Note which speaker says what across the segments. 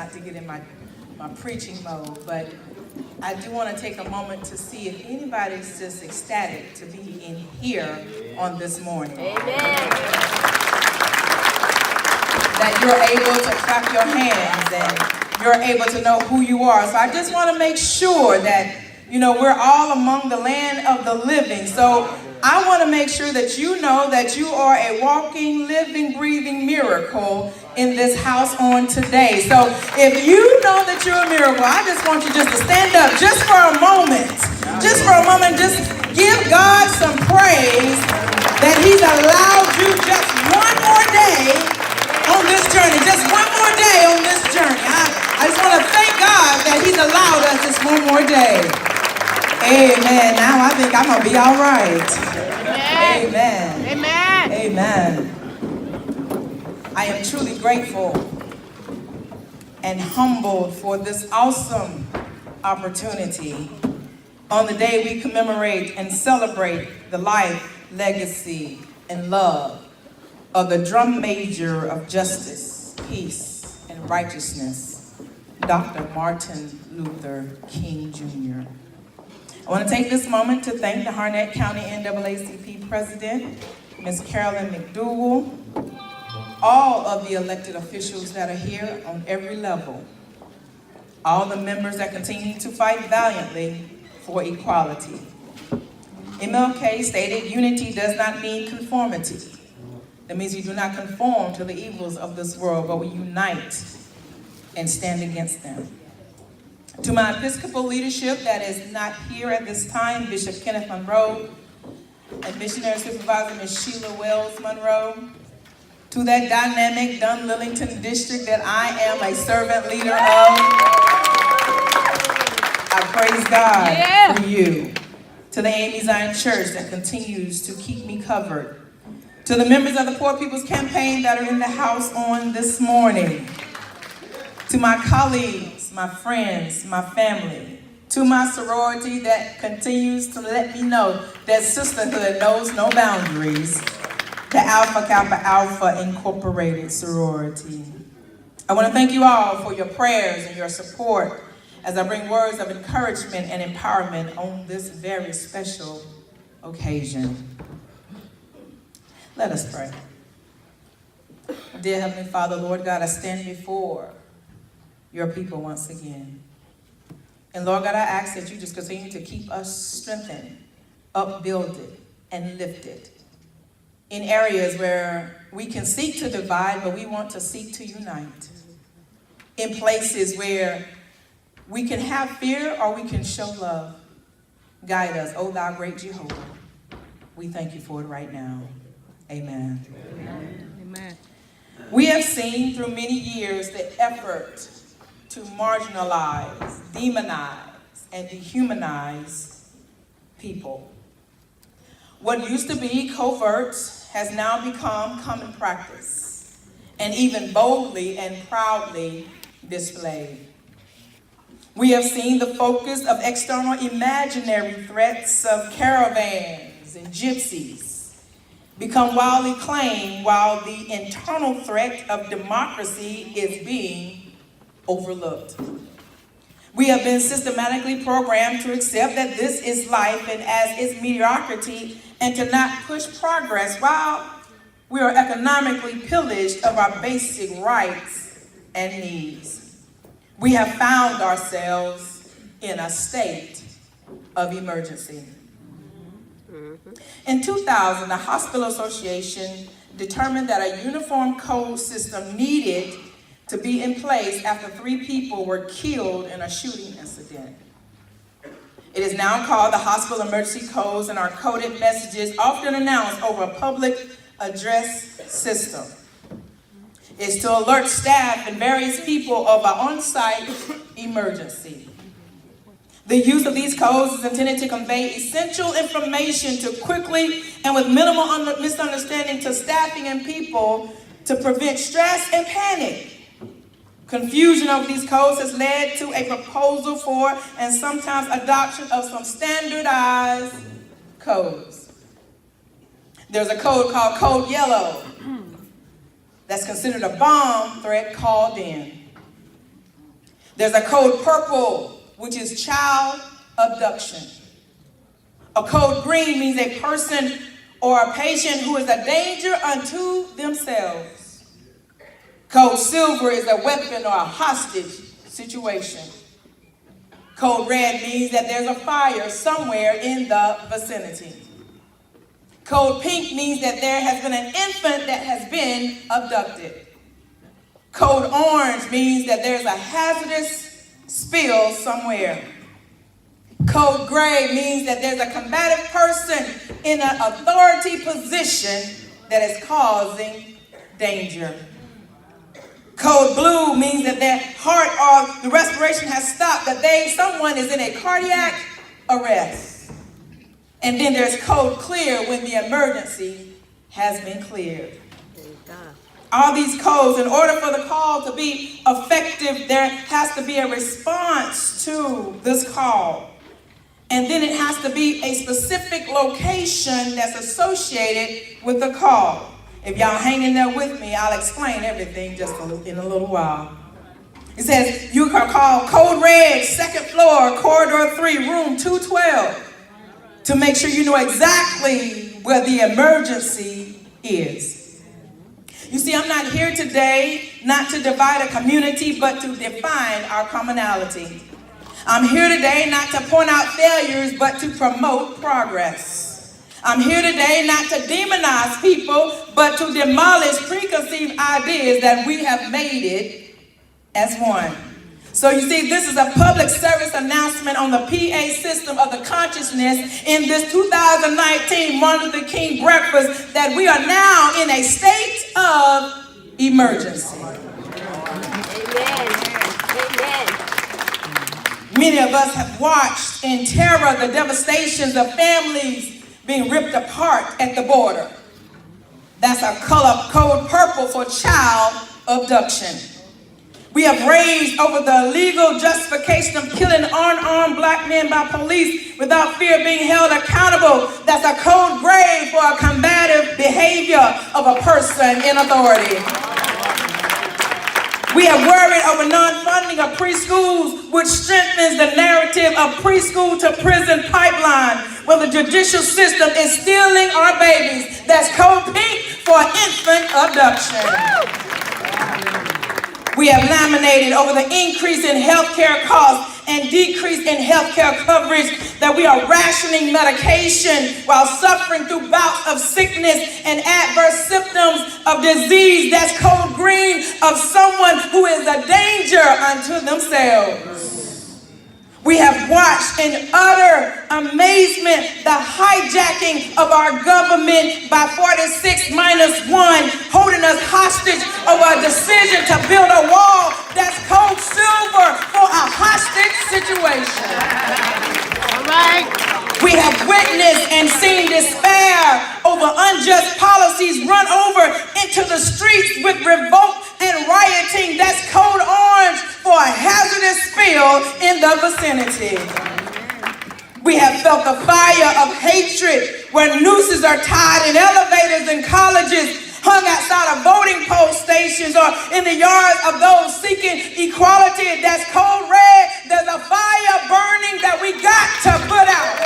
Speaker 1: not to get in my preaching mode, but I do want to take a moment to see if anybody's just ecstatic to be in here on this morning.
Speaker 2: Amen.
Speaker 1: That you're able to clap your hands and you're able to know who you are. So I just want to make sure that, we're all among the land of the living. So I want to make sure that you know that you are a walking, living, breathing miracle in this house on today. So if you know that you're a miracle, I just want you just to stand up just for a moment. Just for a moment, just give God some praise that he's allowed you just one more day on this journey. Just one more day on this journey. I just want to thank God that he's allowed us this one more day. Amen. Now I think I'm going to be all right. Amen.
Speaker 2: Amen.
Speaker 1: Amen. I am truly grateful and humbled for this awesome opportunity on the day we commemorate and celebrate the life, legacy, and love of the drum major of justice, peace, and righteousness, Dr. Martin Luther King, Jr. I want to take this moment to thank the Harnett County NAACP President, Ms. Carolyn McDougal, all of the elected officials that are here on every level, all the members that continue to fight valiantly for equality. MLK stated unity does not mean conformity. That means we do not conform to the evils of this world, but we unite and stand against them. To my Episcopal leadership that is not here at this time, Bishop Kenneth Monroe and Missionary Supervisor Ms. Sheila Wells Monroe, to that dynamic Dunn-Lillington district that I am a servant leader of, I praise God for you. To the Amy Zion Church that continues to keep me covered. To the members of the Poor People's Campaign that are in the house on this morning. To my colleagues, my friends, my family. To my sorority that continues to let me know that sisterhood knows no boundaries. The Alpha Kappa Alpha Incorporated sorority. I want to thank you all for your prayers and your support as I bring words of encouragement and empowerment on this very special occasion. Let us pray. Dear Heavenly Father, Lord God, I stand before your people once again. And Lord God, I ask that you just continue to keep us strengthened, upbuilded, and lifted in areas where we can seek to divide, but we want to seek to unite. In places where we can have fear or we can show love. Guide us, O thou great Jehovah. We thank you for it right now. Amen.
Speaker 2: Amen. Amen.
Speaker 1: We have seen through many years the effort to marginalize, demonize, and dehumanize people. What used to be covert has now become common practice, and even boldly and proudly displayed. We have seen the focus of external imaginary threats of caravans and gypsies become widely claimed while the internal threat of democracy is being overlooked. We have been systematically programmed to accept that this is life and as its mediocrity and to not push progress while we are economically pillaged of our basic rights and needs. We have found ourselves in a state of emergency. In 2000, the Hospital Association determined that a uniform code system needed to be in place after 3 people were killed in a shooting incident. It is now called the Hospital Emergency Codes and are coded messages often announced over a public address system. It's to alert staff and various people of an on-site emergency. The use of these codes is intended to convey essential information to quickly and with minimal misunderstanding to staffing and people to prevent stress and panic. Confusion of these codes has led to a proposal for and sometimes adoption of some standardized codes. There's a code called Code Yellow that's considered a bomb threat called in. There's a code purple, which is child abduction. A code green means a person or a patient who is a danger unto themselves. Code silver is a weapon or a hostage situation. Code red means that there's a fire somewhere in the vicinity. Code pink means that there has been an infant that has been abducted. Code orange means that there's a hazardous spill somewhere. Code gray means that there's a combative person in an authority position that is causing danger. Code blue means that their heart or the respiration has stopped, that someone is in a cardiac arrest. And then there's code clear when the emergency has been cleared. All these codes, in order for the call to be effective, there has to be a response to this call. And then it has to be a specific location that's associated with the call. If y'all hang in there with me, I'll explain everything just in a little while. It says you can call code red, second floor, corridor 3, room 212, to make sure you know exactly where the emergency is. You see, I'm not here today not to divide a community, but to define our commonality. I'm here today not to point out failures, but to promote progress. I'm here today not to demonize people, but to demolish preconceived ideas that we have made it as one. So you see, this is a public service announcement on the PA system of the consciousness in this 2019 Martin Luther King breakfast that we are now in a state of emergency.
Speaker 2: Amen. Amen.
Speaker 1: Many of us have watched in terror the devastations of families being ripped apart at the border. That's a color code purple for child abduction. We have raised over the legal justification of killing unarmed black men by police without fear of being held accountable. That's a code gray for a combative behavior of a person in authority. We have worried over non-funding of preschools, which strengthens the narrative of preschool to prison pipeline, where the judicial system is stealing our babies. That's code pink for infant abduction. We have laminated over the increase in healthcare costs and decrease in healthcare coverage, that we are rationing medication while suffering through bouts of sickness and adverse symptoms of disease. That's code green of someone who is a danger unto themselves. We have watched in utter amazement the hijacking of our government by 46-1, holding us hostage over a decision to build a wall. That's code silver for a hostage situation.
Speaker 2: All right.
Speaker 1: We have witnessed and seen despair over unjust policies run over into the streets with revolt and rioting. That's code orange for a hazardous spill in the vicinity. We have felt the fire of hatred where nooses are tied in elevators and colleges, hung outside of voting poll stations, or in the yards of those seeking equality. That's code red. There's a fire burning that we got to put out.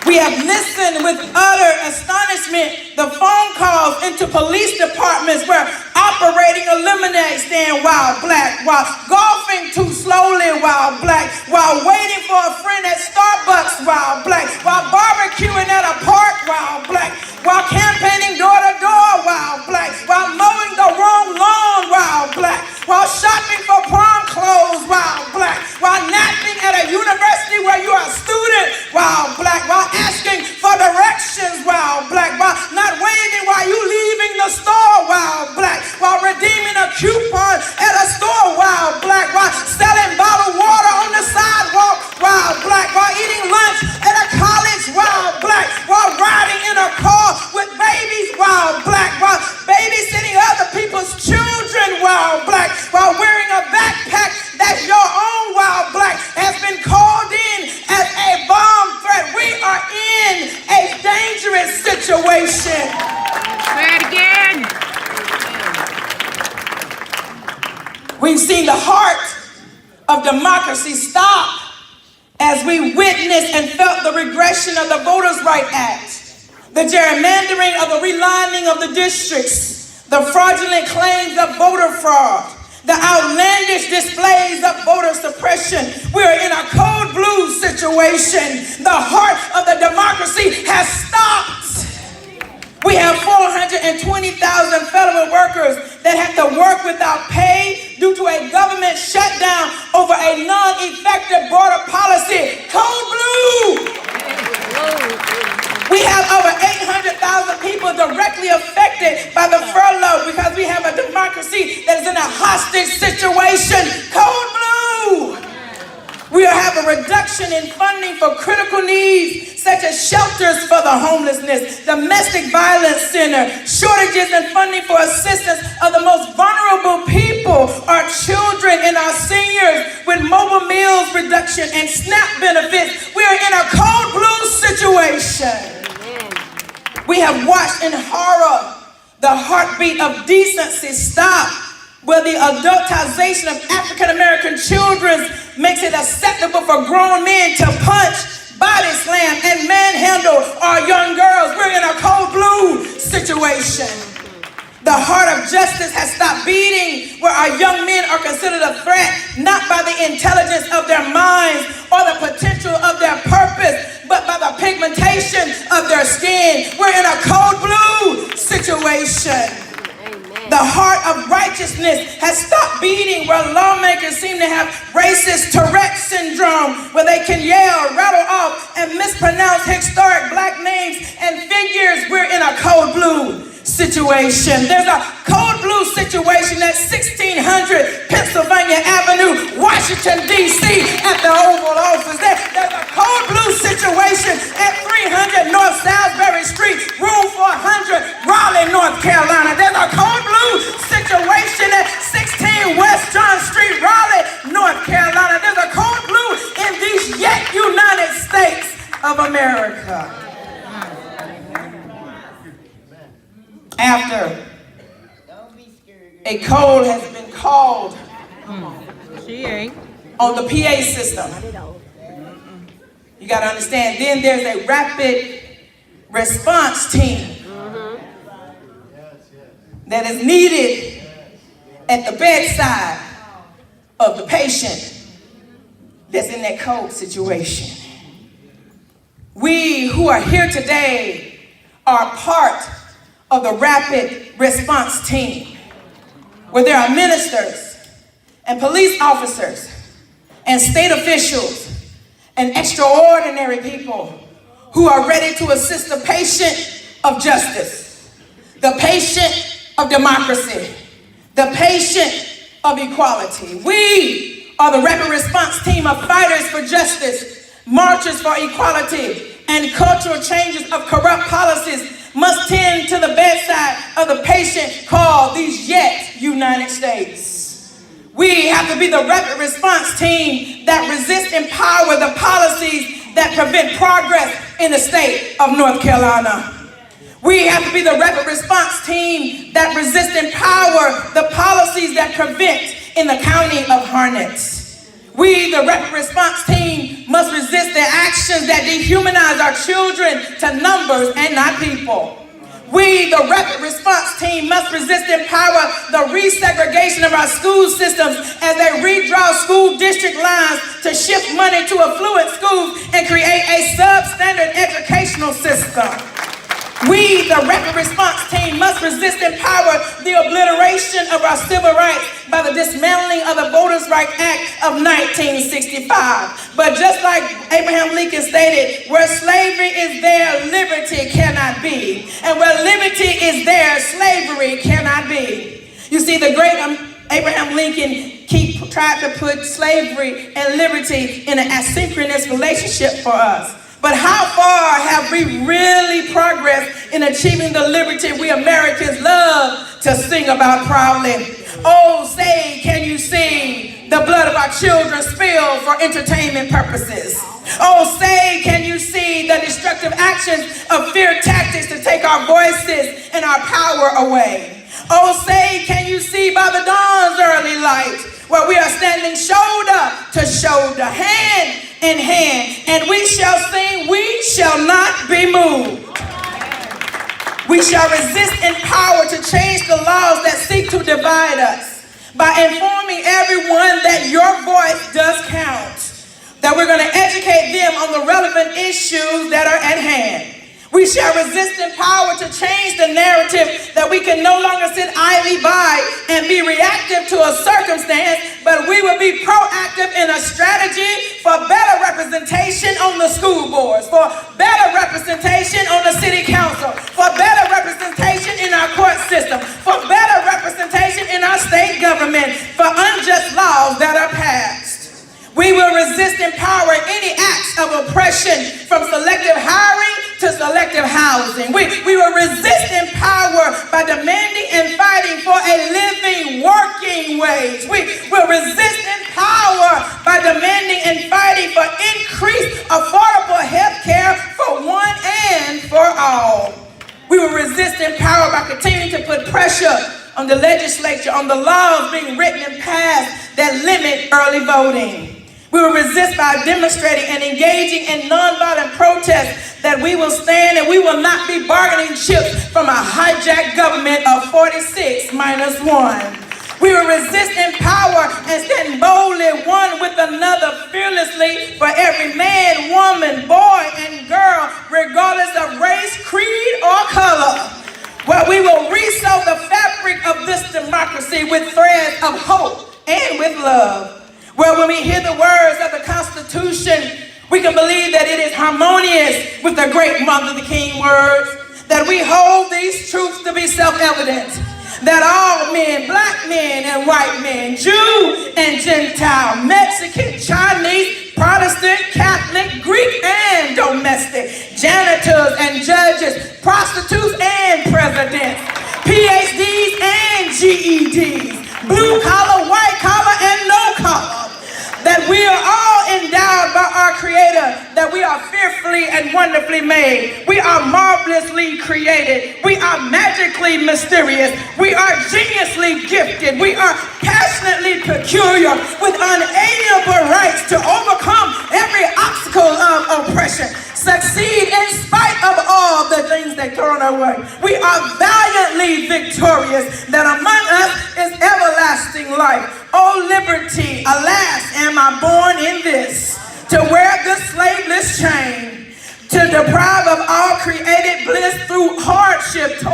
Speaker 1: We have listened with utter astonishment the phone calls into police departments where operating a lemonade stand while black, while golfing too slowly while black, while waiting for a friend at Starbucks while black, while barbecuing at a park while black, while campaigning door to door while black, while mowing the wrong lawn while black, while shopping for prom clothes while black, while napping at a university where you are a student while black, while asking for directions while black, while not waving while you leaving the store while black, while redeeming a coupon at a store while black, while selling bottled water on the sidewalk while black, while eating lunch at a college while black, while riding in a car with babies while black, while babysitting other people's children We've seen the heart of democracy stop as we witnessed and felt the regression of the Voters' Rights Act, the gerrymandering of the relining of the districts, the fraudulent claims of voter fraud, the outlandish displays of voter suppression. We're in a code blue situation. The heart of the democracy has stopped. We have 420,000 federal workers that have to work without pay due to a government shutdown over a non-effective border policy. Code blue! We have over 800,000 people directly affected by the furlough because we have a democracy that is in a hostage situation. Code blue! We have a reduction in funding for critical needs such as shelters for the homelessness, domestic violence center, shortages in funding for assistance of the most vulnerable people, our children and our seniors with mobile meals reduction and SNAP benefits. We are in a cold blue situation. We have watched in horror the heartbeat of decency stop, where the adultization of African American children makes it acceptable for grown men to punch, body slam, and manhandle our young girls. We're in a cold blue situation. The heart of justice has stopped beating, where our young men are considered a threat, not by the intelligence of their minds or the potential of their purpose, but by the pigmentation of their skin. We're in a cold blue situation. The heart of righteousness has stopped beating, where lawmakers seem to have racist Tourette syndrome, where they can yell, rattle off, and mispronounce historic black names and figures. We're in a code blue situation. There's a code blue situation at 1600 Pennsylvania Avenue, Washington, D.C. at the Oval Office. There's a code blue situation at 300 North Salisbury Street, room 400, Raleigh, North Carolina. There's a code blue situation at 16 West John Street, Raleigh, North Carolina. There's a code blue in these yet United States of America. After a code has been called on the PA system, you got to understand, then there's a rapid response team that is needed at the bedside of the patient that's in that code situation. We who are here today are part of the rapid response team, where there are ministers and police officers and state officials and extraordinary people who are ready to assist the patient of justice, the patient of democracy, the patient of equality. We are the rapid response team of fighters for justice, marchers for equality, and cultural changes of corrupt policies must tend to the bedside of the patient called these yet United States. We have to be the rapid response team that resists and empower the policies that prevent progress in the state of North Carolina. We have to be the rapid response team that resists and empower the policies that prevent in the county of Harnett. We, the rapid response team, must resist the actions that dehumanize our children to numbers and not people. We, the rapid response team, must resist and empower the resegregation of our school systems as they redraw school district lines to shift money to affluent schools and create a substandard educational system. We, the rapid response team, must resist and empower the obliteration of our civil rights by the dismantling of the Voters' Rights Act of 1965. But just like Abraham Lincoln stated, where slavery is there, liberty cannot be. And where liberty is there, slavery cannot be. You see, the great Abraham Lincoln tried to put slavery and liberty in an asynchronous relationship for us. But how far have we really progressed in achieving the liberty we Americans love to sing about proudly? Oh, say, can you see the blood of our children spilled for entertainment purposes? Oh, say, can you see the destructive actions of fear tactics to take our voices and our power away? Oh, say, can you see by the dawn's early light where we are standing shoulder to shoulder, hand in hand, and we shall sing, we shall not be moved. We shall resist in power to change the laws that seek to divide us by informing everyone that your voice does count, that we're going to educate them on the relevant issues that are at hand. We shall resist in power to change the narrative that we can no longer sit idly by and be reactive to a circumstance, but we will be proactive in a strategy for better representation on the school boards, for better representation on the city council, for better representation in our court system, for better representation in our state government, for unjust laws that are passed. We will resist and empower any acts of oppression, from selective hiring to selective housing. We will resist and empower by demanding and fighting for a living, working wage. We will resist and empower by demanding and fighting for increased affordable health care for one and for all. We will resist and empower by continuing to put pressure on the legislature, on the laws being written and passed that limit early voting. We will resist by demonstrating and engaging in nonviolent protests that we will stand and we will not be bargaining chips from a hijacked government of 46 minus 1. We will resist in power and stand boldly one with another fearlessly for every man, woman, boy, and girl, regardless of race, creed, or color. Where we will resew the fabric of this democracy with threads of hope and with love. Where when we hear the words of the Constitution, we can believe that it is harmonious with the great Martin Luther King words, that we hold these truths to be self-evident, that all men, black men and white men, Jew and Gentile, Mexican, Chinese, Protestant, Catholic, Greek and domestic, janitors and judges, prostitutes and presidents, PhDs and GEDs, blue collar, white collar, and no collar, that we are all endowed by our Creator, that we are fearfully and wonderfully made. We are marvelously created. We are magically mysterious. We are geniusly gifted. We are passionately peculiar with unalienable rights to overcome every obstacle of oppression, succeed in spite of all the things that thrown our way. We are valiantly victorious, that among us is everlasting life. O liberty, alas, am I born in this, to wear the slaveless chain, to deprive of all created bliss through hardship, toil,